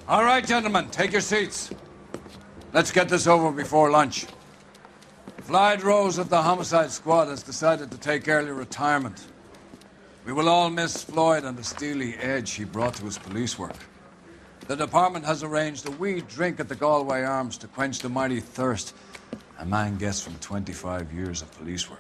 All right, gentlemen, take your seats. Let's get this over before lunch. Floyd Rose of the Homicide Squad has decided to take early retirement. We will all miss Floyd and the steely edge he brought to his police work. The department has arranged a wee drink at the Galway Arms to quench the mighty thirst a man gets from 25 years of police work.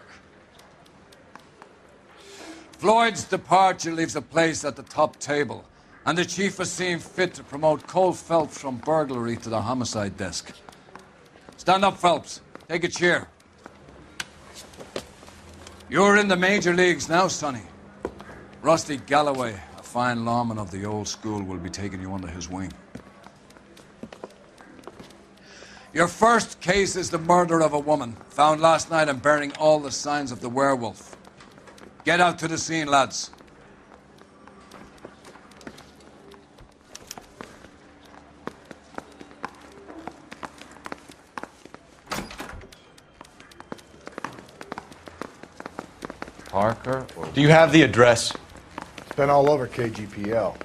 Floyd's departure leaves a place at the top table, and the chief has seen fit to promote Cole Phelps from burglary to the homicide desk. Stand up, Phelps. Take a chair. You're in the major leagues now, Sonny. Rusty Galloway, a fine lawman of the old school, will be taking you under his wing. Your first case is the murder of a woman, found last night and bearing all the signs of the werewolf. Get out to the scene, lads. Parker? Do you have the address? It's been all over KGPL.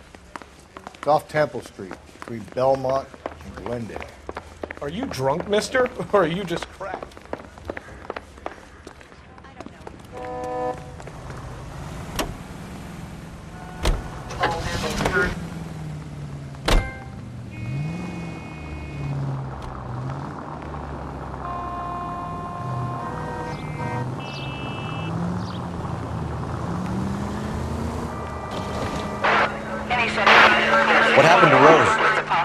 It's off Temple Street, between Belmont and Glendale. Are you drunk, mister? Or are you just cracked? What happened to Rose?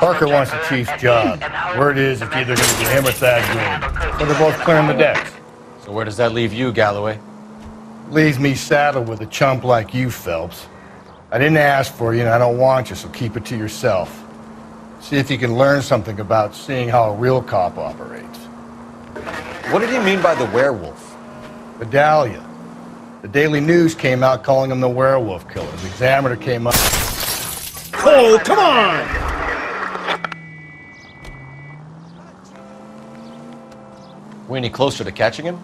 Parker wants the chief's job. Word is it's either going to be him or Thad Green. But they're both clearing the decks. So where does that leave you, Galloway? Leaves me saddled with a chump like you, Phelps. I didn't ask for you and I don't want you, so keep it to yourself. See if you can learn something about seeing how a real cop operates. What did he mean by the werewolf? Vidalia. The Daily News came out calling him the werewolf killer. The Examiner came up. Oh, come on! We any closer to catching him?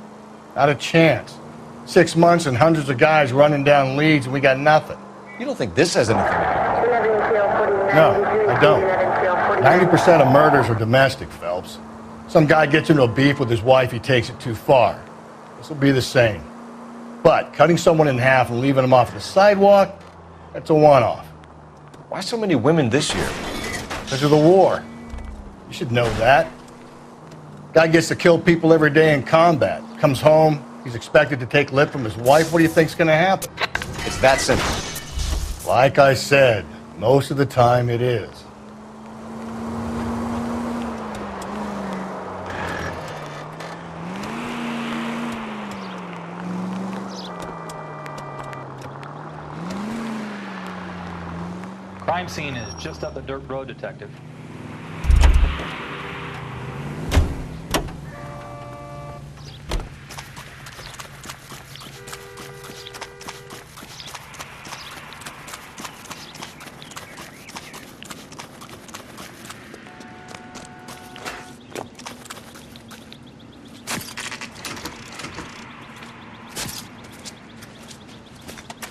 Not a chance. 6 months and hundreds of guys running down leads and we got nothing. You don't think this has anything to do with it? No, I don't. 90% of murders are domestic, Phelps. Some guy gets into a beef with his wife, he takes it too far. This will be the same. But cutting someone in half and leaving them off the sidewalk, that's a one-off. Why so many women this year? Because of the war. You should know that. Guy gets to kill people every day in combat. Comes home, he's expected to take lip from his wife. What do you think's going to happen? It's that simple. Like I said, most of the time it is. Crime scene is just up the dirt road, Detective.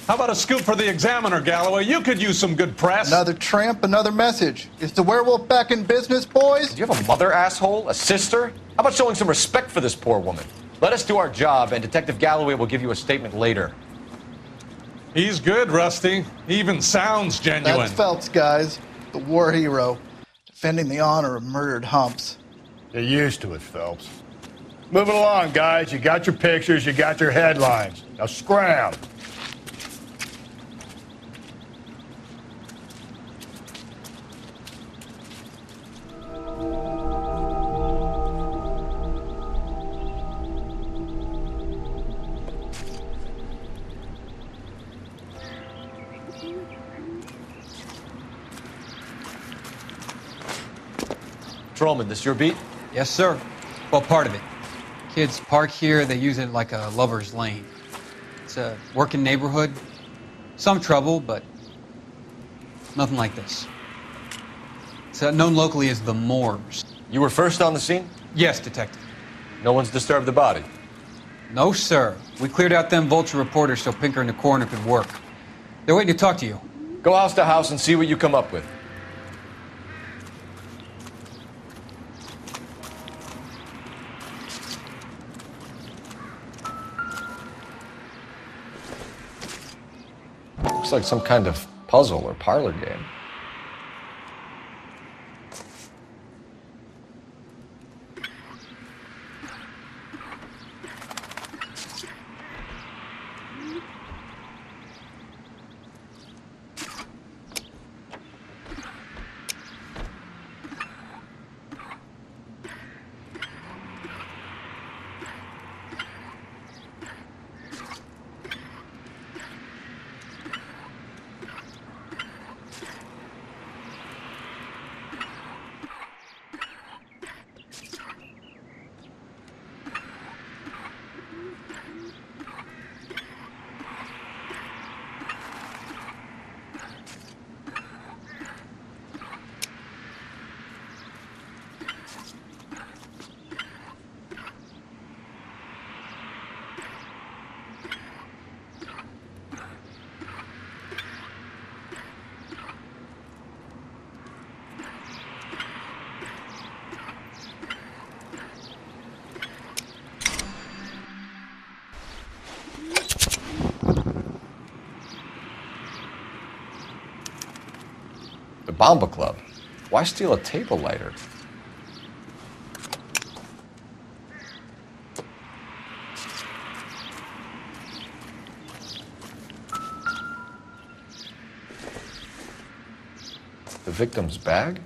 How about a scoop for the Examiner, Galloway? You could use some good press. Another tramp, another message. Is the werewolf back in business, boys? Do you have a mother, asshole? A sister? How about showing some respect for this poor woman? Let us do our job, and Detective Galloway will give you a statement later. He's good, Rusty. He even sounds genuine. That's Phelps, guys. The war hero. Defending the honor of murdered humps. Get used to it, Phelps. Moving along, guys. You got your pictures, you got your headlines. Now scram. Patrolman, this your beat? Yes, sir. Well, part of it. Kids park here, they use it like a lover's lane. It's a working neighborhood. Some trouble, but nothing like this. It's known locally as the Moors. You were first on the scene? Yes, Detective. No one's disturbed the body? No, sir. We cleared out them vulture reporters so Pinker and the coroner could work. They're waiting to talk to you. Go house to house and see what you come up with. Looks like some kind of puzzle or parlor game. The Bomba Club. Why steal a table lighter? The victim's bag?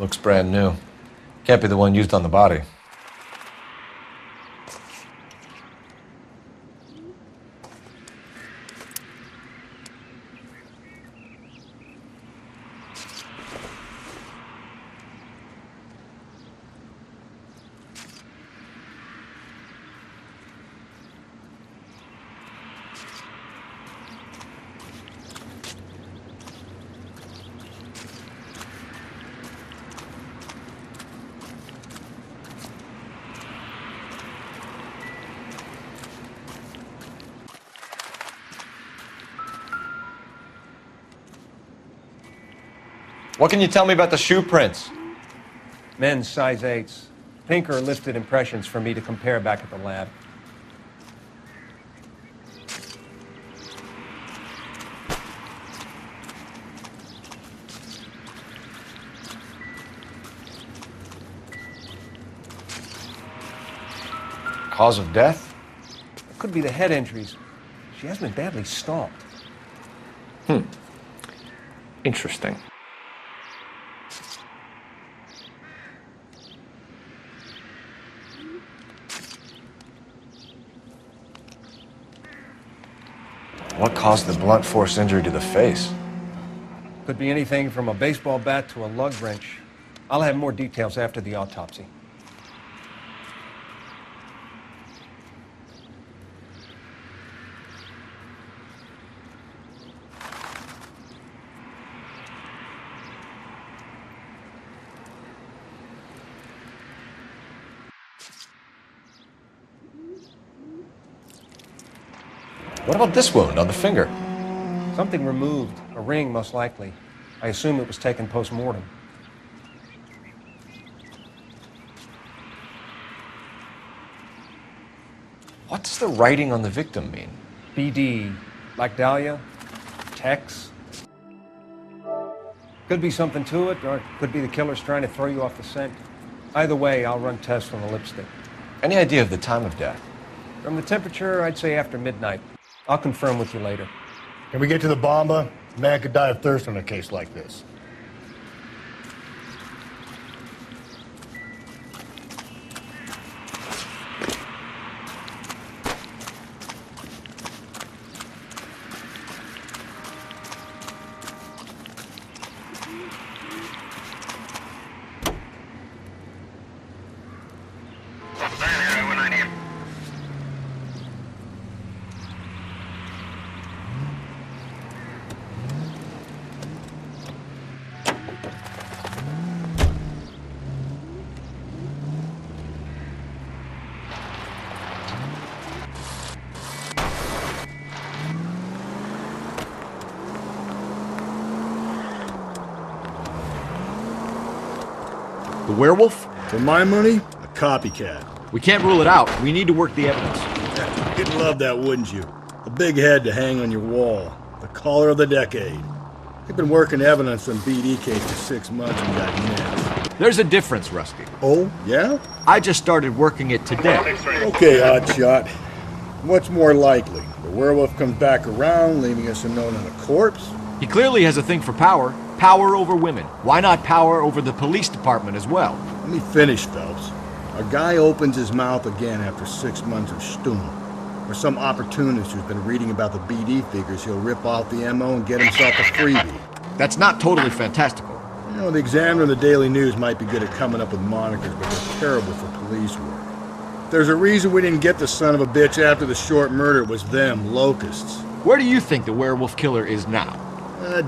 Looks brand new. Can't be the one used on the body. What can you tell me about the shoe prints? Men's size 8s. Pinker lifted impressions for me to compare back at the lab. Cause of death? It could be the head injuries. She has been badly stalked. Interesting. What caused the blunt force injury to the face? Could be anything from a baseball bat to a lug wrench. I'll have more details after the autopsy. What about this wound on the finger? Something removed. A ring, most likely. I assume it was taken post-mortem. What does the writing on the victim mean? BD. Like Dahlia? Tex? Could be something to it, or it could be the killer's trying to throw you off the scent. Either way, I'll run tests on the lipstick. Any idea of the time of death? From the temperature, I'd say after midnight. I'll confirm with you later. Can we get to the Bomba? A man could die of thirst on a case like this. The werewolf? For my money, a copycat. We can't rule it out. We need to work the evidence. You'd love that, wouldn't you? A big head to hang on your wall. The caller of the decade. They've been working evidence on BD case for 6 months and got missed. There's a difference, Rusty. Oh, yeah? I just started working it today. Okay, Oddshot. What's more likely? The werewolf comes back around, leaving us unknown on a corpse? He clearly has a thing for power. Power over women. Why not power over the police department as well? Let me finish, Phelps. A guy opens his mouth again after 6 months of stewing. Or some opportunist who's been reading about the BD figures, he'll rip off the MO and get himself a freebie. That's not totally fantastical. You know, the Examiner and the Daily News might be good at coming up with monikers, but they're terrible for police work. If there's a reason we didn't get the son of a bitch after the short murder, it was them, locusts. Where do you think the werewolf killer is now?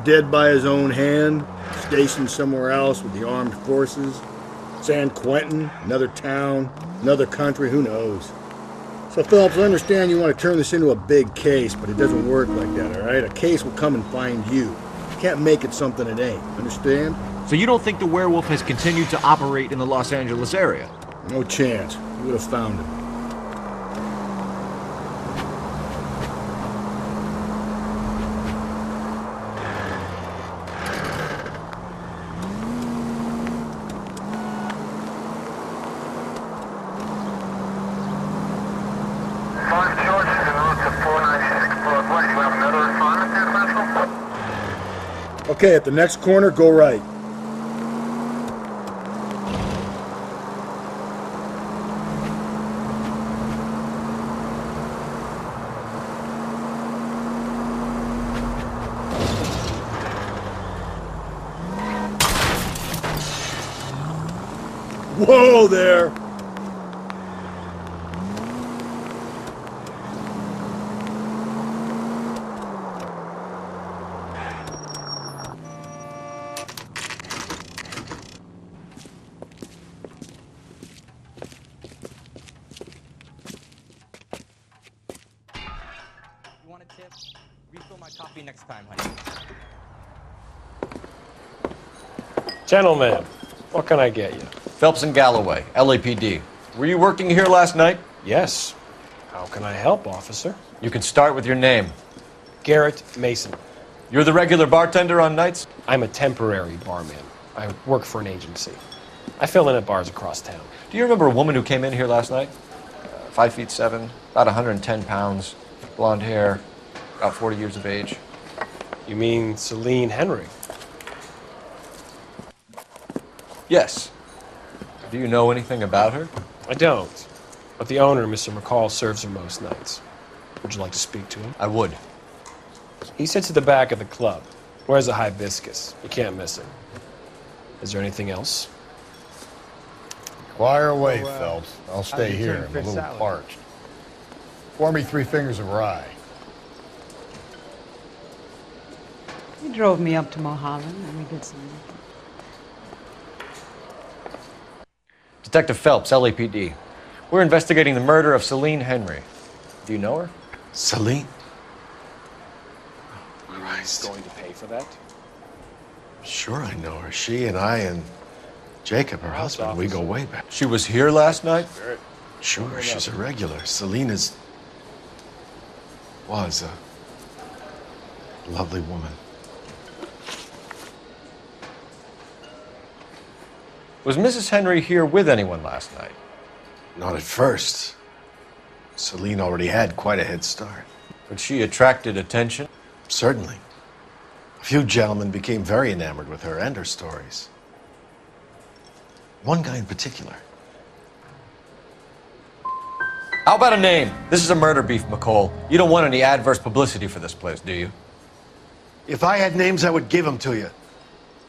Dead by his own hand, stationed somewhere else with the armed forces. San Quentin, another town, another country, who knows? So, Phillips, I understand you want to turn this into a big case, but it doesn't work like that, all right? A case will come and find you. You can't make it something it ain't, understand? So you don't think the werewolf has continued to operate in the Los Angeles area? No chance. You would have found him. Okay, at the next corner, go right. Whoa there! Refill my coffee next time, honey. Gentlemen, what can I get you? Phelps and Galloway, LAPD. Were you working here last night? Yes. How can I help, officer? You can start with your name. Garrett Mason. You're the regular bartender on nights? I'm a temporary barman. I work for an agency. I fill in at bars across town. Do you remember a woman who came in here last night? 5'7", about 110 pounds, blonde hair, about 40 years of age. You mean Celine Henry? Yes. Do you know anything about her? I don't. But the owner, Mr. McCall, serves her most nights. Would you like to speak to him? I would. He sits at the back of the club. Wears a hibiscus. You can't miss him. Is there anything else? Fire away, Phelps. I'll stay here. I'm a little parched. Pour me 3 fingers of rye. He drove me up to Mulholland and we did some... Detective Phelps, LAPD. We're investigating the murder of Celine Henry. Do you know her? Celine? Christ. Going to pay for that? Sure I know her. She and I and Jacob, her husband, we go way back. She was here last night? Sure, she's a regular. Celine was a lovely woman. Was Mrs. Henry here with anyone last night? Not at first. Celine already had quite a head start. But she attracted attention? Certainly. A few gentlemen became very enamored with her and her stories. One guy in particular. How about a name? This is a murder beef, McCall. You don't want any adverse publicity for this place, do you? If I had names, I would give them to you.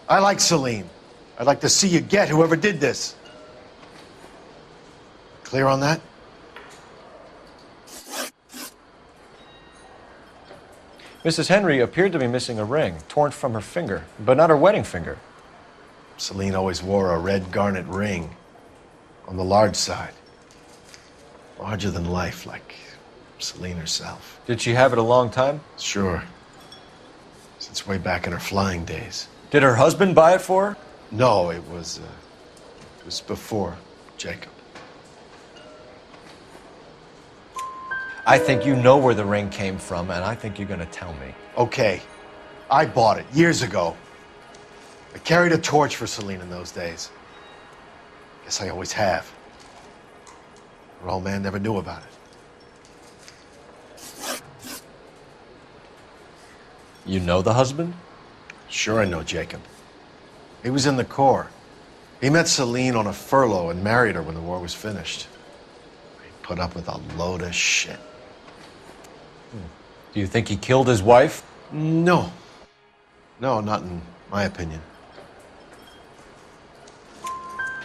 I like Celine. I'd like to see you get whoever did this. Clear on that? Mrs. Henry appeared to be missing a ring, torn from her finger, but not her wedding finger. Celine always wore a red garnet ring on the large side. Larger than life, like Celine herself. Did she have it a long time? Sure. Since way back in her flying days. Did her husband buy it for her? No, it was was before Jacob. I think you know where the ring came from, and I think you're gonna tell me. Okay, I bought it years ago. I carried a torch for Celine in those days. Guess I always have. Her old man never knew about it. You know the husband? Sure I know Jacob. He was in the Corps. He met Celine on a furlough and married her when the war was finished. He put up with a load of shit. Do you think he killed his wife? No. No, not in my opinion.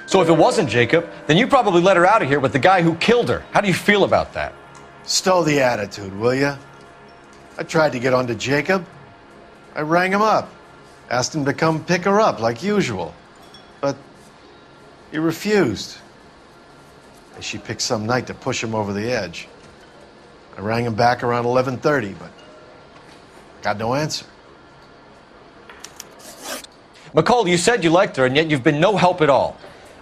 So if it wasn't Jacob, then you probably let her out of here with the guy who killed her. How do you feel about that? Stow the attitude, will ya? I tried to get onto Jacob. I rang him up, asked him to come pick her up like usual. But he refused. And she picked some night to push him over the edge. I rang him back around 11:30, but got no answer. McCall, you said you liked her, and yet you've been no help at all.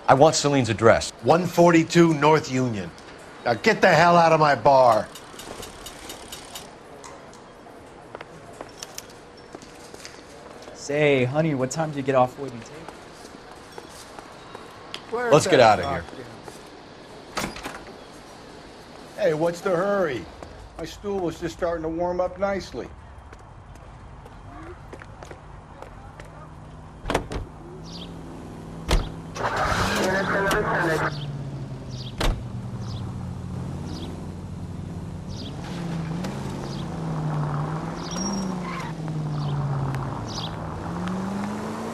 I want Celine's address. 142 North Union. Now get the hell out of my bar. Say, honey, what time do you get off waiting table? Let's get out of here. Hey, what's the hurry? My stool was just starting to warm up nicely.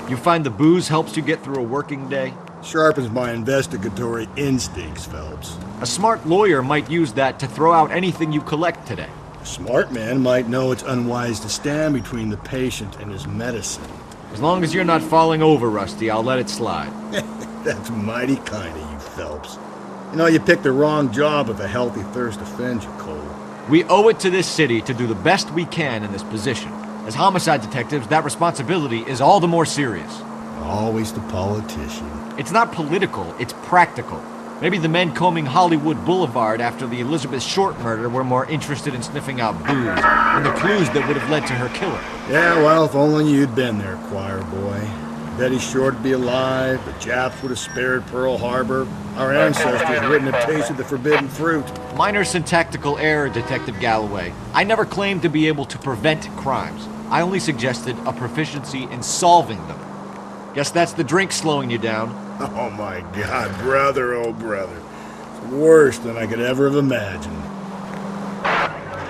You find the booze helps you get through a working day? Sharpens my investigatory instincts, Phelps. A smart lawyer might use that to throw out anything you collect today. A smart man might know it's unwise to stand between the patient and his medicine. As long as you're not falling over, Rusty, I'll let it slide. That's mighty kind of you, Phelps. You know, you picked the wrong job if a healthy thirst offends you, Cole. We owe it to this city to do the best we can in this position. As homicide detectives, that responsibility is all the more serious. Always the politician. It's not political, it's practical. Maybe the men combing Hollywood Boulevard after the Elizabeth Short murder were more interested in sniffing out booze than the clues that would have led to her killer. Yeah, well, if only you'd been there, choir boy. Betty Short would be alive, the Japs would have spared Pearl Harbor, our ancestors wouldn't have tasted the forbidden fruit. Minor syntactical error, Detective Galloway. I never claimed to be able to prevent crimes. I only suggested a proficiency in solving them. Guess that's the drink slowing you down. Oh my God, brother, oh brother. It's worse than I could ever have imagined.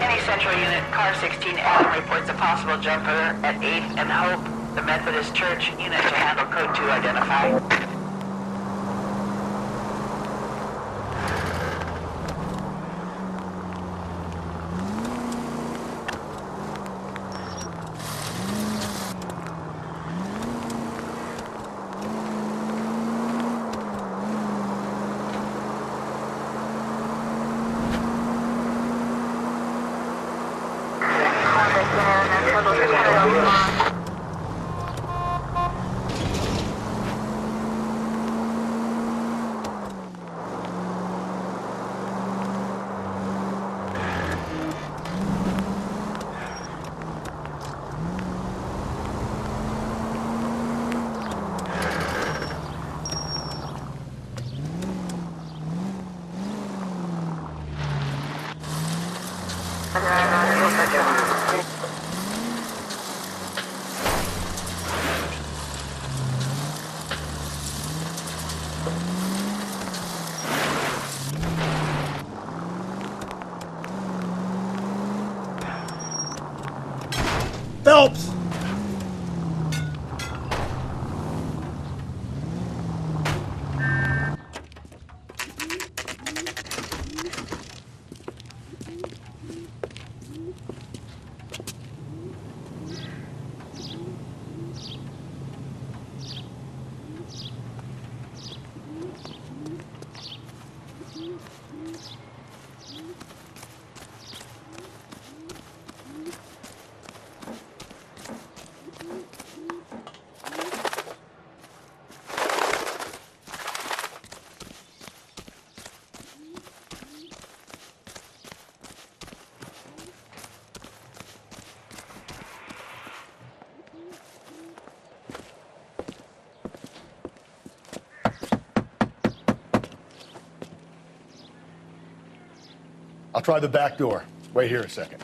Any Central Unit, Car 16 Adam reports a possible jumper at 8th and Hope. The Methodist Church unit to handle Code 2 identify. try the back door. Wait here a second.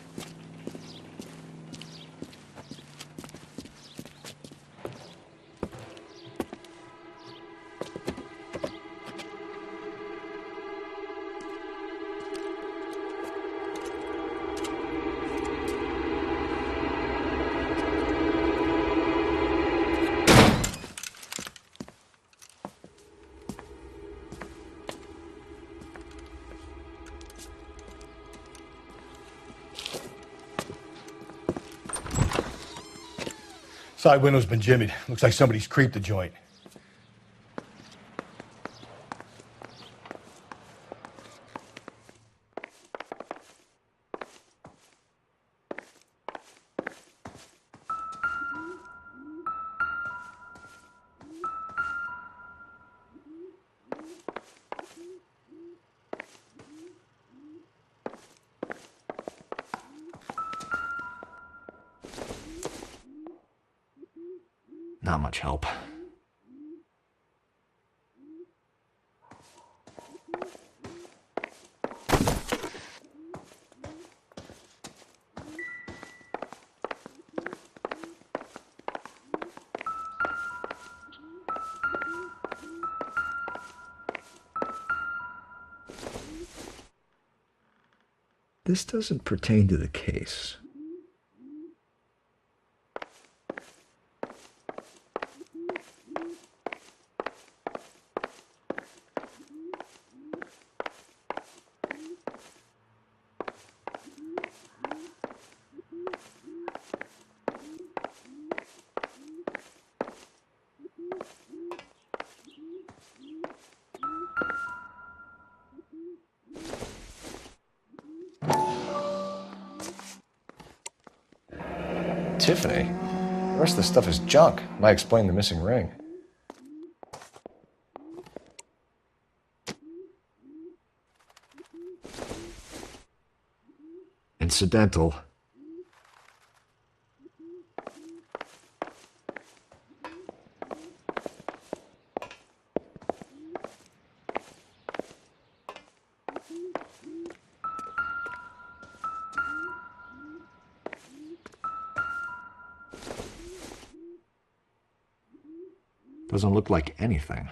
Side window's been jimmied. Looks like somebody's creeped the joint. Not much help. This doesn't pertain to the case. Tiffany? The rest of the stuff is junk. Might explain the missing ring. Incidental. Doesn't look like anything.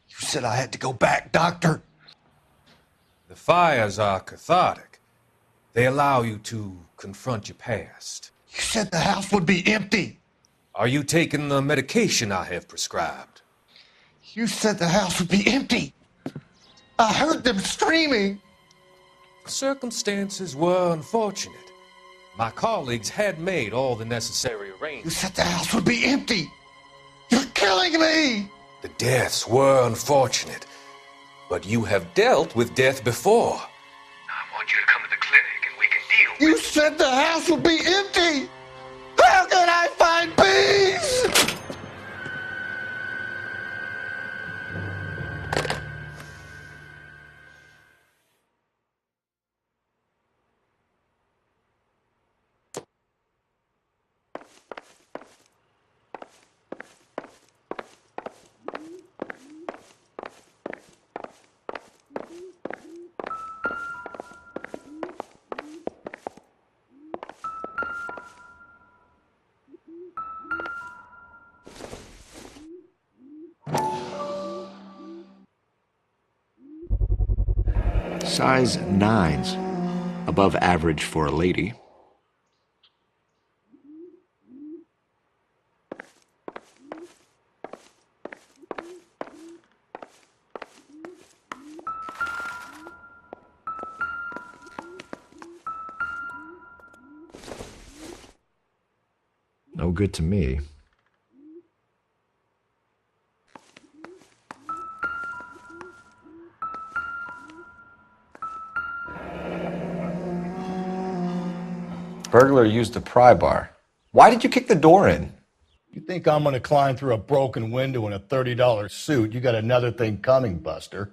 You said I had to go back, Doctor. The fires are cathartic. They allow you to confront your past. You said the house would be empty. Are you taking the medication I have prescribed? You said the house would be empty. I heard them screaming. Circumstances were unfortunate. My colleagues had made all the necessary arrangements. You said the house would be empty. You're killing me. The deaths were unfortunate, but you have dealt with death before. I want you to come to the clinic and we can deal. You said the house would be empty. How can I find peace? Size 9s. Above average for a lady. no good to me. Burglar used a pry bar. Why did you kick the door in? You think I'm gonna climb through a broken window in a $30 suit? You got another thing coming, Buster.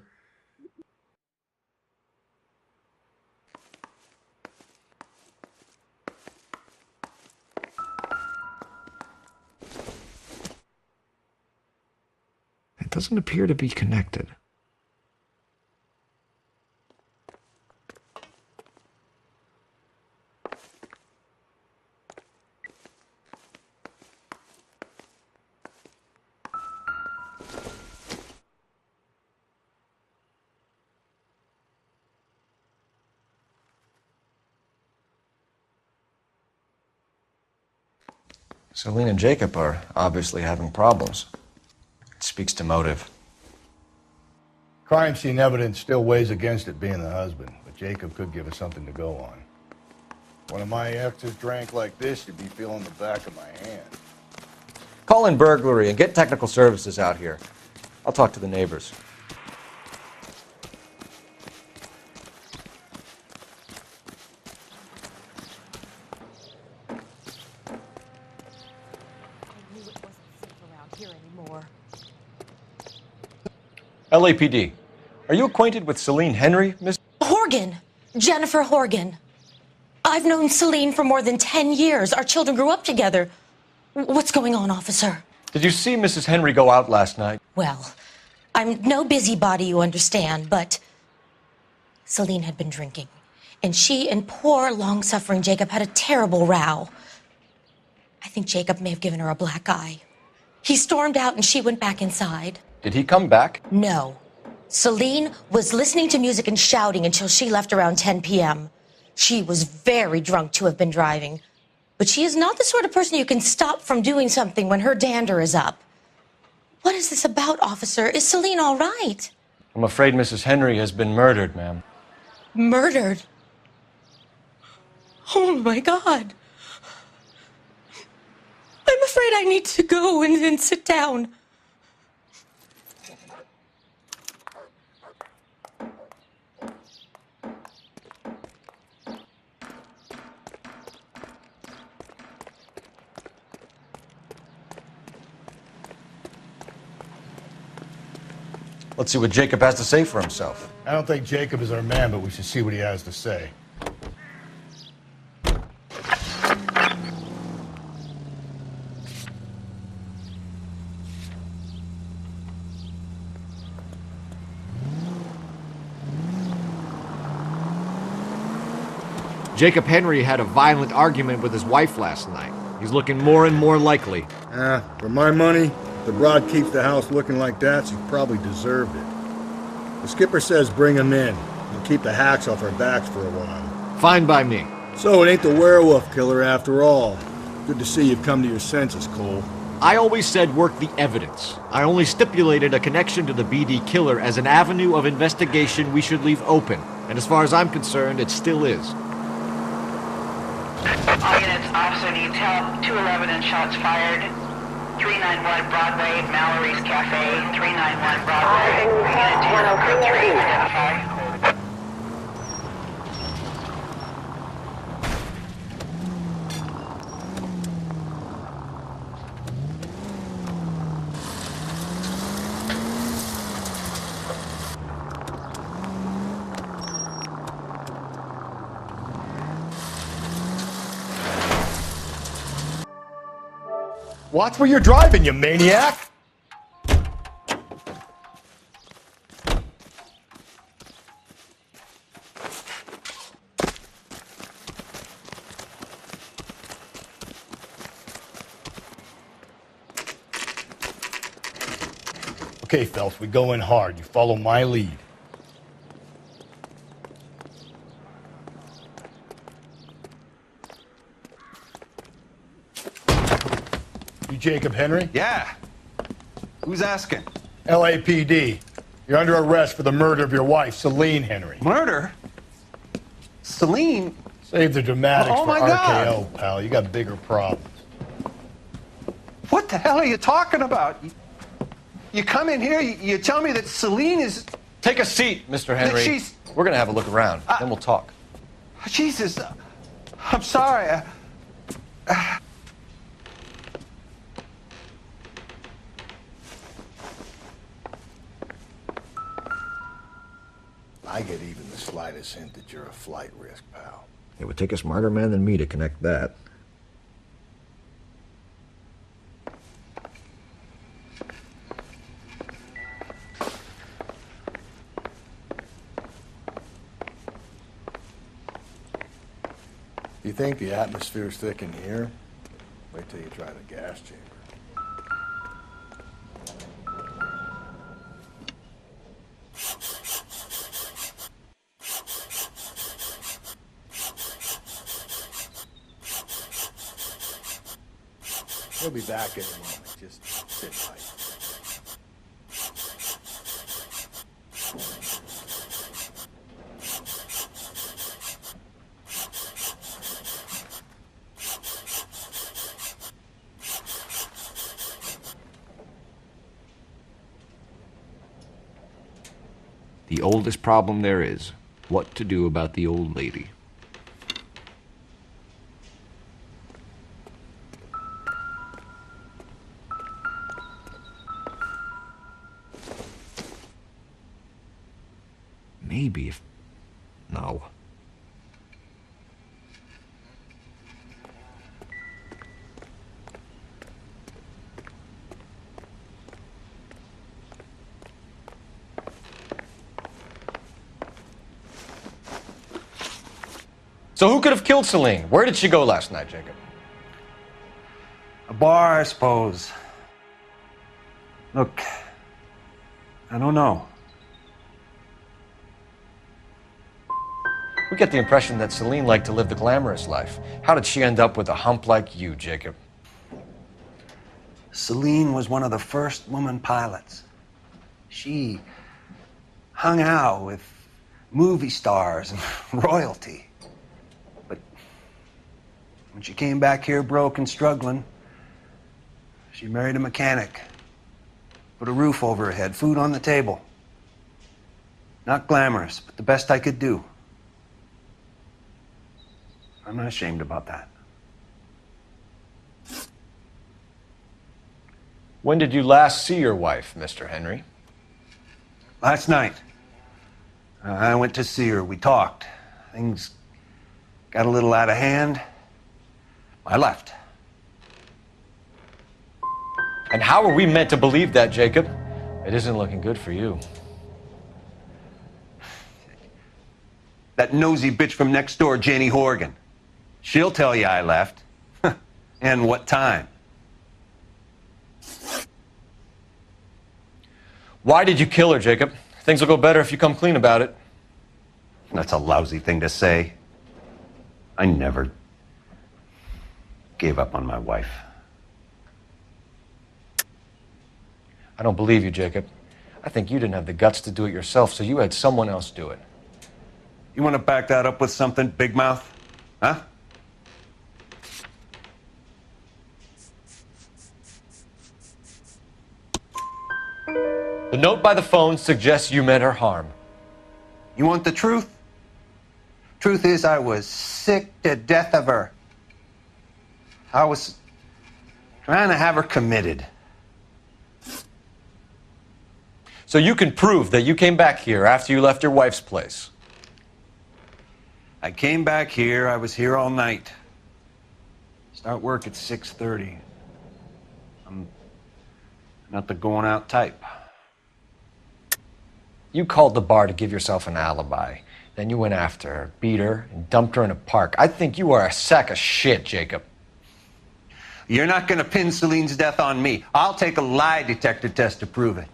It doesn't appear to be connected. Celine and Jacob are obviously having problems. It speaks to motive. Crime scene evidence still weighs against it being the husband, but Jacob could give us something to go on. One of my exes drank like this, you'd be feeling the back of my hand. Call in burglary and get technical services out here. I'll talk to the neighbors. LAPD. Are you acquainted with Celine Henry, Miss? Horgan. Jennifer Horgan. I've known Celine for more than 10 years. Our children grew up together. What's going on, officer? Did you see Mrs. Henry go out last night? Well, I'm no busybody, you understand, but Celine had been drinking. And she and poor, long-suffering Jacob had a terrible row. I think Jacob may have given her a black eye. He stormed out and she went back inside. Did he come back? No. Celine was listening to music and shouting until she left around 10 p.m. She was very drunk to have been driving. But she is not the sort of person you can stop from doing something when her dander is up. What is this about, officer? Is Celine all right? I'm afraid Mrs. Henry has been murdered, ma'am. Murdered? Oh, my God. I'm afraid I need to go and sit down. Let's see what Jacob has to say for himself. I don't think Jacob is our man, but we should see what he has to say. Jacob Henry had a violent argument with his wife last night. He's looking more and more likely. For my money, if the broad keeps the house looking like that, she probably deserved it. The skipper says bring him in. We'll keep the hacks off our backs for a while. Fine by me. So it ain't the werewolf killer after all. Good to see you've come to your senses, Cole. I always said work the evidence. I only stipulated a connection to the BD killer as an avenue of investigation we should leave open. And as far as I'm concerned, it still is. All units, officer needs help. 211 and shots fired. 391 Broadway, Mallory's Cafe. 391 Broadway. Unit 10, code 3, identify. Watch where you're driving, you maniac! Okay, Phelps, we go in hard. You follow my lead. You Jacob Henry? Yeah. Who's asking? LAPD. You're under arrest for the murder of your wife, Celine Henry. Murder? Celine? Save the dramatics Oh, for my RKO, God. pal. You got bigger problems. What the hell are you talking about? You come in here, you tell me that Celine is... Take a seat, Mr. Henry. She's... We're going to have a look around, then we'll talk. Jesus, I'm sorry. I get even the slightest hint that you're a flight risk, pal. It would take a smarter man than me to connect that. You think the atmosphere's thick in here? Wait till you try the gas chamber. He'll be back in a moment. Just sit tight. The oldest problem there is, what to do about the old lady. Maybe if... No. So who could have killed Celine? Where did she go last night, Jacob? A bar, I suppose. Look, I don't know. We get the impression that Celine liked to live the glamorous life. How did she end up with a hump like you, Jacob? Celine was one of the first woman pilots. She hung out with movie stars and royalty. But when she came back here broke and struggling, she married a mechanic. Put a roof over her head, food on the table. Not glamorous, but the best I could do. I'm not ashamed about that. When did you last see your wife, Mr. Henry? Last night. I went to see her. We talked. Things got a little out of hand. I left. And how are we meant to believe that, Jacob? It isn't looking good for you. That nosy bitch from next door, Janie Horgan. She'll tell you I left. And what time. Why did you kill her, Jacob? Things will go better if you come clean about it. That's a lousy thing to say. I never gave up on my wife. I don't believe you, Jacob. I think you didn't have the guts to do it yourself, so you had someone else do it. You want to back that up with something, Big Mouth? Huh? The note by the phone suggests you meant her harm. You want the truth? Truth is, I was sick to death of her. I was trying to have her committed. So you can prove that you came back here after you left your wife's place. I came back here. I was here all night. Start work at 6:30. I'm not the going out type. You called the bar to give yourself an alibi. Then you went after her, beat her, and dumped her in a park. I think you are a sack of shit, Jacob. You're not going to pin Celine's death on me. I'll take a lie detector test to prove it.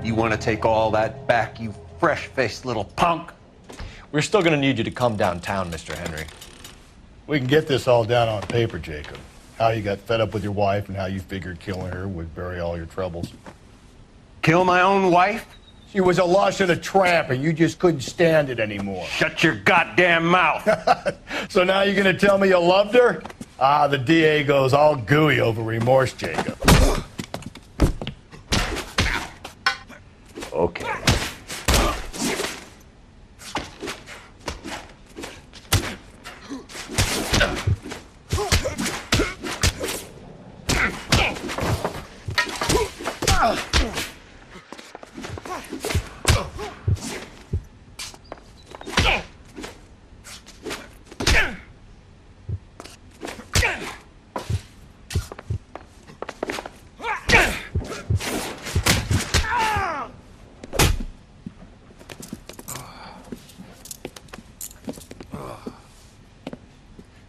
You want to take all that back, you fresh-faced little punk? We're still going to need you to come downtown, Mr. Henry. We can get this all down on paper, Jacob. How you got fed up with your wife and how you figured killing her would bury all your troubles. Kill my own wife? She was a lush and a tramp, and you just couldn't stand it anymore. Shut your goddamn mouth. So now you're going to tell me you loved her? Ah, the DA goes all gooey over remorse, Jacob. Okay.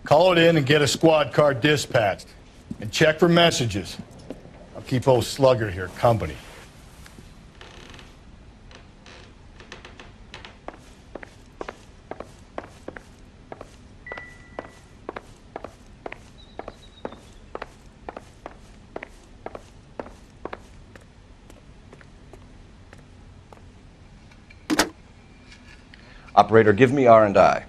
Call it in and get a squad car dispatched. And check for messages. I'll keep old Slugger here company. Operator, give me R&I.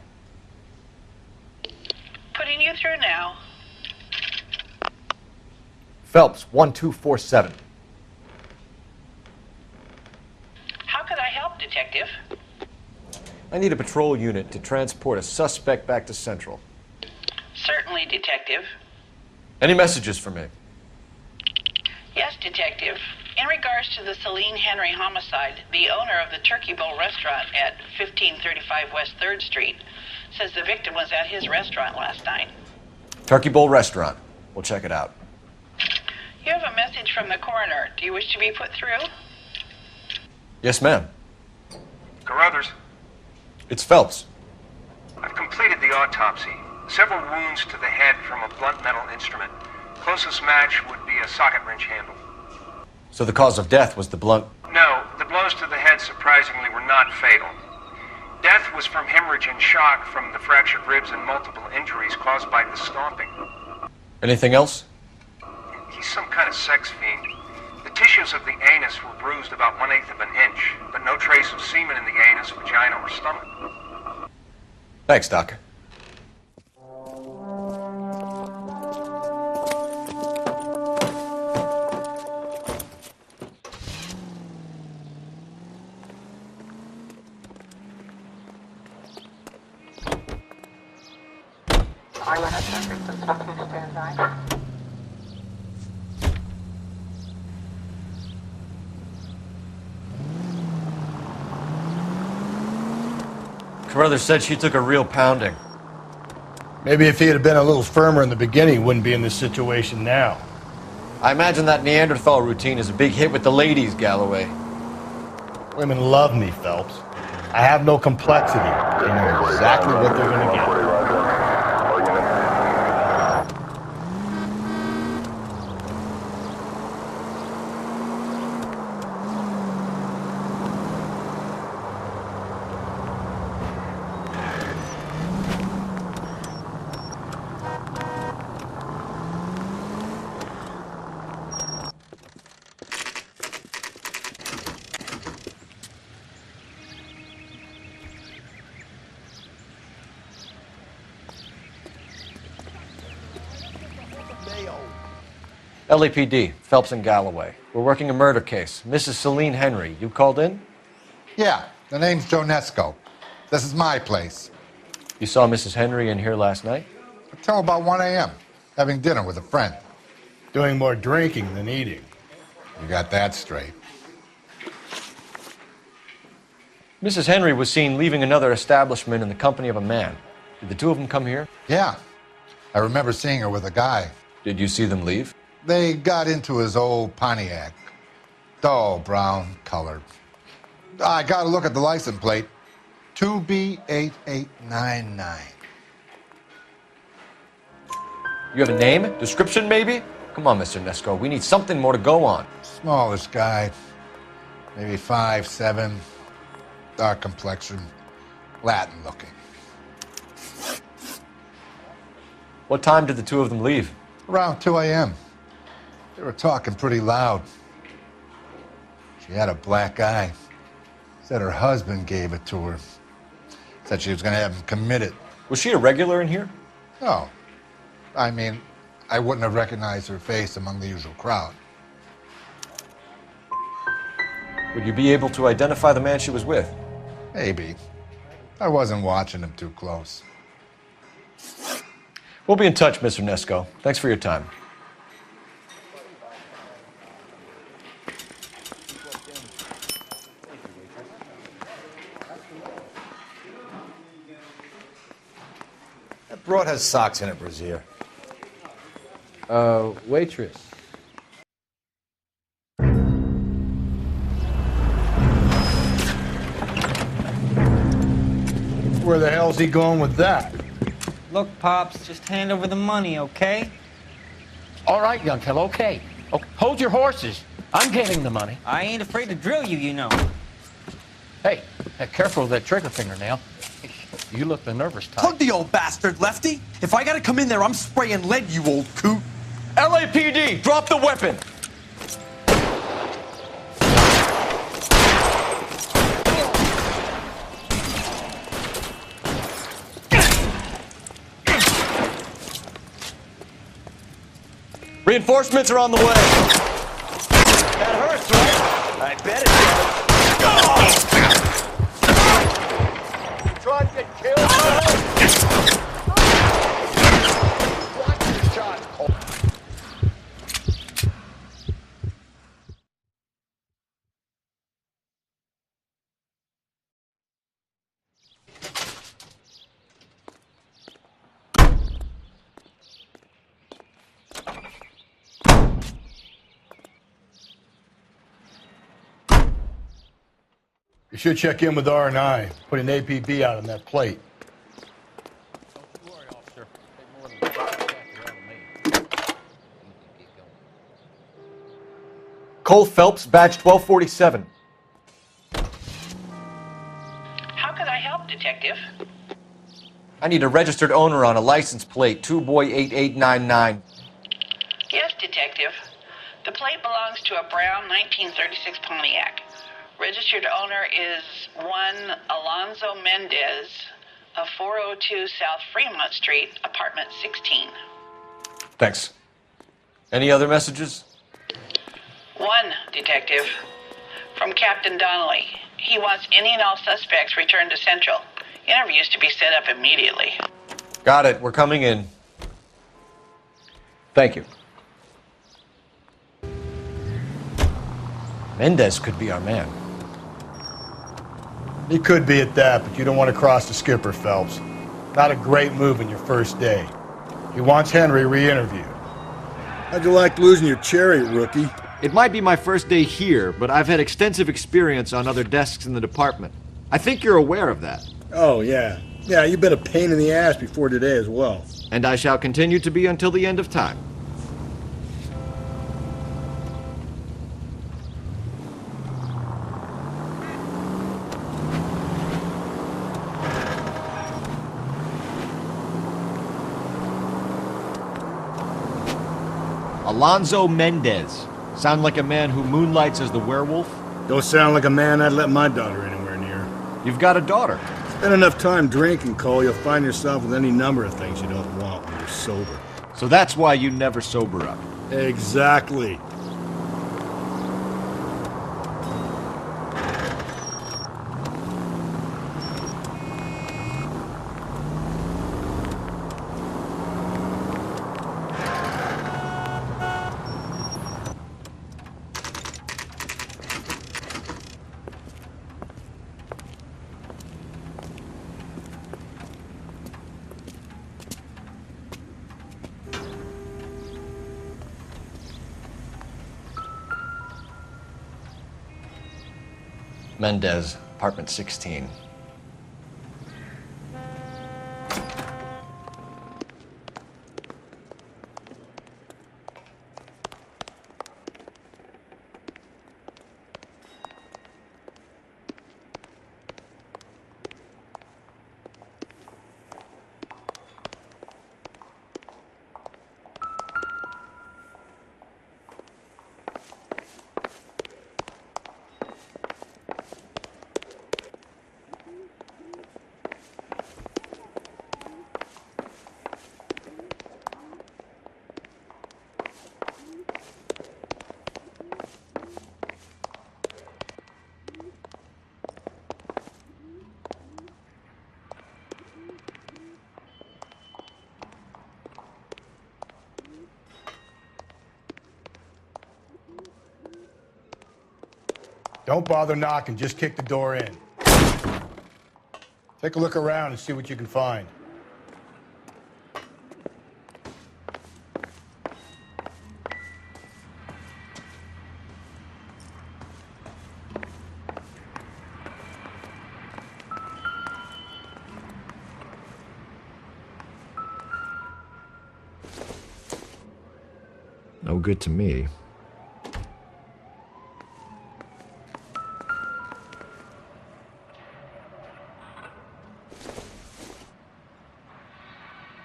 Putting you through now. Phelps, 1247. How could I help, Detective? I need a patrol unit to transport a suspect back to Central. Certainly, Detective. Any messages for me? Yes, Detective. In regards to the Celine Henry homicide, the owner of the Turkey Bowl restaurant at 1535 West 3rd Street says the victim was at his restaurant last night. Turkey Bowl Restaurant. We'll check it out. You have a message from the coroner. Do you wish to be put through? Yes, ma'am. Carruthers, It's Phelps. I've completed the autopsy. Several wounds to the head from a blunt metal instrument. Closest match would be a socket wrench handle. So the cause of death was the blunt... No, the blows to the head surprisingly were not fatal. Death was from hemorrhage and shock from the fractured ribs and multiple injuries caused by the stomping. Anything else? He's some kind of sex fiend. The tissues of the anus were bruised about 1/8 of an inch, but no trace of semen in the anus, vagina, or stomach. Thanks, Doc. Carruthers said she took a real pounding. Maybe if he had been a little firmer in the beginning, he wouldn't be in this situation now. I imagine that Neanderthal routine is a big hit with the ladies, Galloway. Women love me, Phelps. I have no complexity. They know exactly what they're going to get. LAPD, Phelps and Galloway. We're working a murder case. Mrs. Celine Henry, you called in? Yeah, the name's Jonesco. This is my place. You saw Mrs. Henry in here last night? Until about 1 a.m., having dinner with a friend. Doing more drinking than eating. You got that straight. Mrs. Henry was seen leaving another establishment in the company of a man. Did the two of them come here? Yeah, I remember seeing her with a guy. Did you see them leave? They got into his old Pontiac. Dull brown color. I got to look at the license plate. 2B8899. You have a name? Description, maybe? Come on, Mr. Nesco. We need something more to go on. Smallish guy. Maybe 5'7". Dark complexion. Latin looking. What time did the two of them leave? Around 2 a.m. They were talking pretty loud. She had a black eye. Said her husband gave it to her. Said she was going to have him committed. Was she a regular in here? No. I mean, I wouldn't have recognized her face among the usual crowd. Would you be able to identify the man she was with? Maybe. I wasn't watching him too close. We'll be in touch, Mr. Nesco. Thanks for your time. That broad has socks in it, Brazier. Waitress. Where the hell's he going with that? Look, Pops, just hand over the money, okay? All right, young fellow, okay. Oh, hold your horses. I'm getting the money. I ain't afraid to drill you, you know. Hey, careful with that trigger finger now. You look the nervous type. Plug the old bastard, Lefty. If I gotta come in there, I'm spraying lead, you old coot. LAPD, drop the weapon! Reinforcements are on the way. That hurts, right? I bet it does. Trying to get killed? Watch your shot, Cole. You should check in with R&I. Put an APB out on that plate. Cole Phelps, badge 1247. How could I help, Detective? I need a registered owner on a license plate, 2boy8899. Yes, Detective. The plate belongs to a brown 1936 Pontiac. Registered owner is one Alonzo Mendez of 402 South Fremont Street, apartment 16. Thanks. Any other messages? One, Detective. From Captain Donnelly. He wants any and all suspects returned to Central. Interviews to be set up immediately. Got it. We're coming in. Thank you. Mendez could be our man. He could be at that, but you don't want to cross the skipper, Phelps. Not a great move in your first day. He wants Henry re-interviewed. How'd you like losing your cherry, rookie? It might be my first day here, but I've had extensive experience on other desks in the department. I think you're aware of that. Oh, yeah. Yeah, you've been a pain in the ass before today as well. And I shall continue to be until the end of time. Alonzo Mendez. Sound like a man who moonlights as the werewolf? Don't sound like a man I'd let my daughter anywhere near. You've got a daughter. Spend enough time drinking, Cole, you'll find yourself with any number of things you don't want when you're sober. So that's why you never sober up. Exactly. Mendez, apartment 16. Don't bother knocking, just kick the door in. Take a look around and see what you can find. No good to me.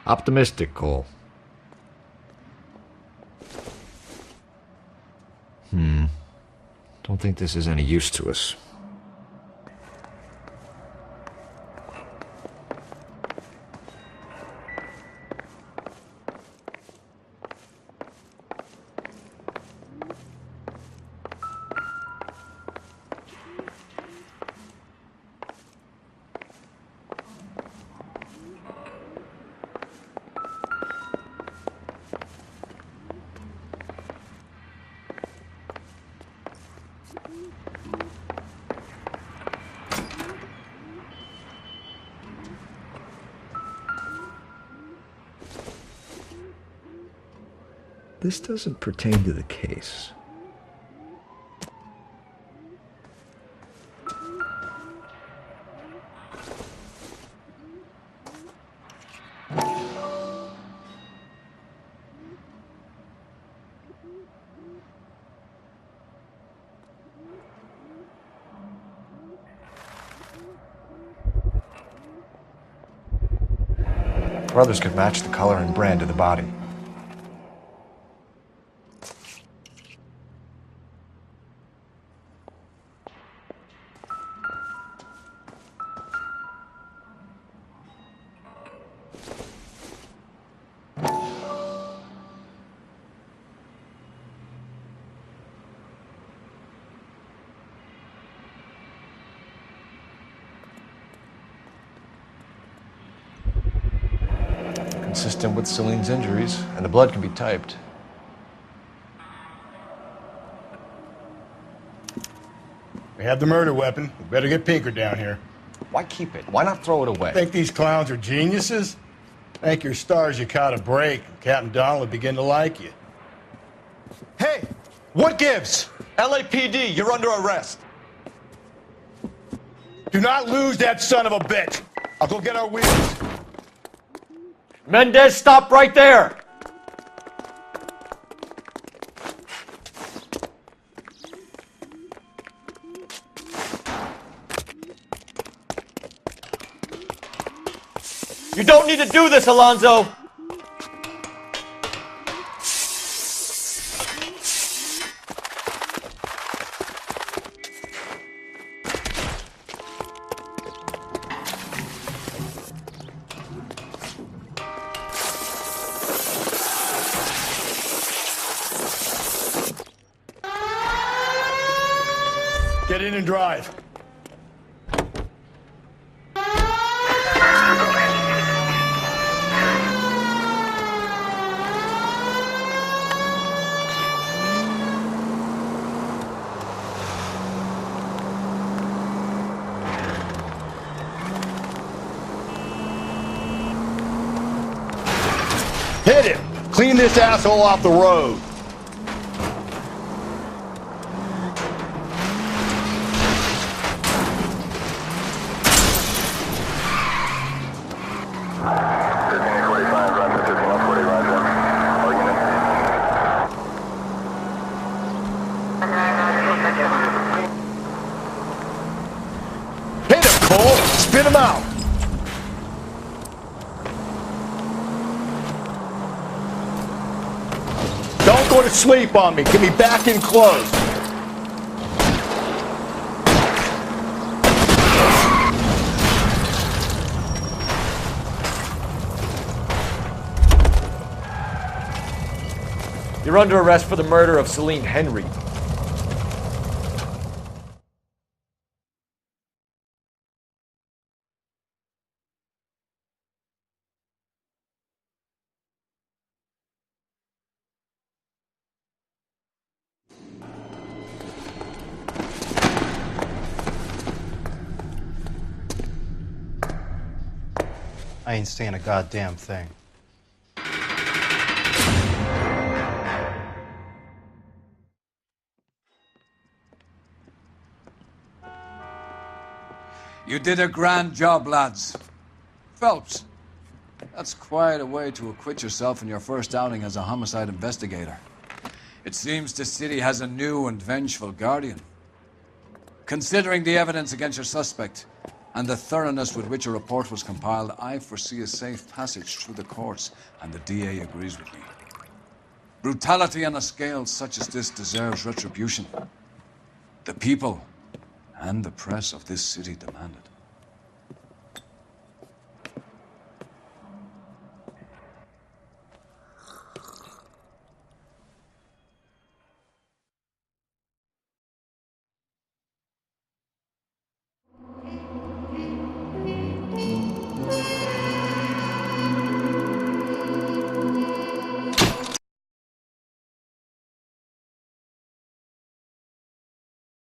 Optimistic, Cole. Don't think this is any use to us. This doesn't pertain to the case. Brothers could match the color and brand of the body. Consistent with Celine's injuries, and the blood can be typed. We have the murder weapon. We better get Pinker down here. Why keep it? Why not throw it away? Think these clowns are geniuses? Thank your stars you caught a break. Captain Donald will begin to like you. Hey, what gives? LAPD, you're under arrest. Do not lose that son of a bitch. I'll go get our wheels. Mendez, stop right there! You don't need to do this, Alonzo! Get in and drive. Hit him! Clean this asshole off the road. Hit him, Cole! Spit him out! Don't go to sleep on me. Get me back in close. You're under arrest for the murder of Celine Henry. I ain't saying a goddamn thing. You did a grand job, lads. Phelps, that's quite a way to acquit yourself in your first outing as a homicide investigator. It seems the city has a new and vengeful guardian. Considering the evidence against your suspect and the thoroughness with which a report was compiled, I foresee a safe passage through the courts, and the DA agrees with me. Brutality on a scale such as this deserves retribution. The people and the press of this city demand it.